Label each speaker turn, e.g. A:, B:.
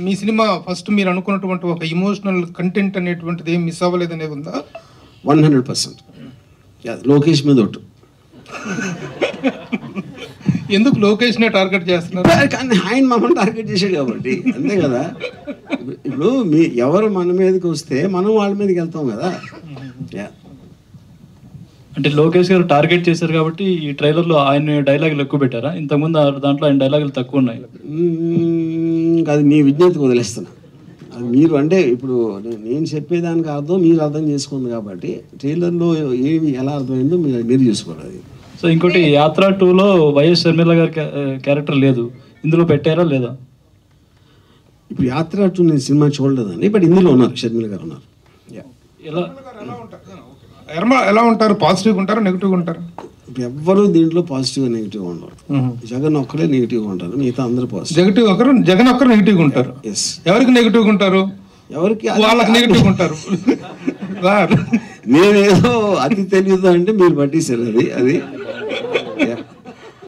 A: మీ cinema first మీరు అనుకున్నటువంటి ఒక ఎమోషనల్ కంటెంట్ అనేటువంటిది ఏం మిస్ అవ్వలేదు అనేది ఉందా?
B: 100%. లోకేష్ మీద ఒట్టు.
A: ఎందుకు లోకేష్నే టార్గెట్ చేస్తున్నారు?
B: కానీ ఆయన మమ్మల్ని టార్గెట్ చేశాడు కాబట్టి అంతే కదా. ఇప్పుడు ఎవరు మన మీదకి వస్తే మనం వాళ్ళ మీదకి వెళ్తాం కదా.
C: అంటే లోకేష్ గారు టార్గెట్ చేశారు కాబట్టి ఈ ట్రైలర్లో ఆయన డైలాగులు ఎక్కువ పెట్టారా? ఇంతకుముందు దాంట్లో ఆయన డైలాగులు తక్కువ ఉన్నాయి.
B: అది మీ విజ్ఞతకు వదిలేస్తున్నా. అది మీరు అంటే ఇప్పుడు నేను చెప్పేదానికి అర్థం మీరు అర్థం చేసుకుంది కాబట్టి ట్రైలర్లో ఏమి ఎలా అర్థమైందో మీరు చూసుకోవాలి.
C: సో ఇంకోటి యాత్ర 2లో వైఎస్ షర్మిల గారి క్యారెక్టర్ లేదు, ఇందులో పెట్టారా లేదా?
B: ఇప్పుడు యాత్ర 2 నేను సినిమా చూడలేదండి, బట్ ఇందులో ఉన్నారు, షర్మిల గారు ఉన్నారు.
A: ఎలా ఉంటారు? పాజిటివ్గా ఉంటారు, నెగిటివ్గా ఉంటారు?
B: ఎవ్వరు దీంట్లో పాజిటివ్గా నెగిటివ్గా ఉండరు. జగన్ ఒక్కడే నెగిటివ్గా ఉంటారు, మిగతా అందరూ పాజిటివ్.
A: జగన్ ఒక్కరు నెగిటివ్గా ఉంటారు. ఎవరికి నెగిటివ్గా ఉంటారు?
B: ఎవరికి
A: వాళ్ళకి నెగిటివ్గా ఉంటారు.
B: నేనేదో అతి తెలియదు అంటే మీరు పట్టేశారు అది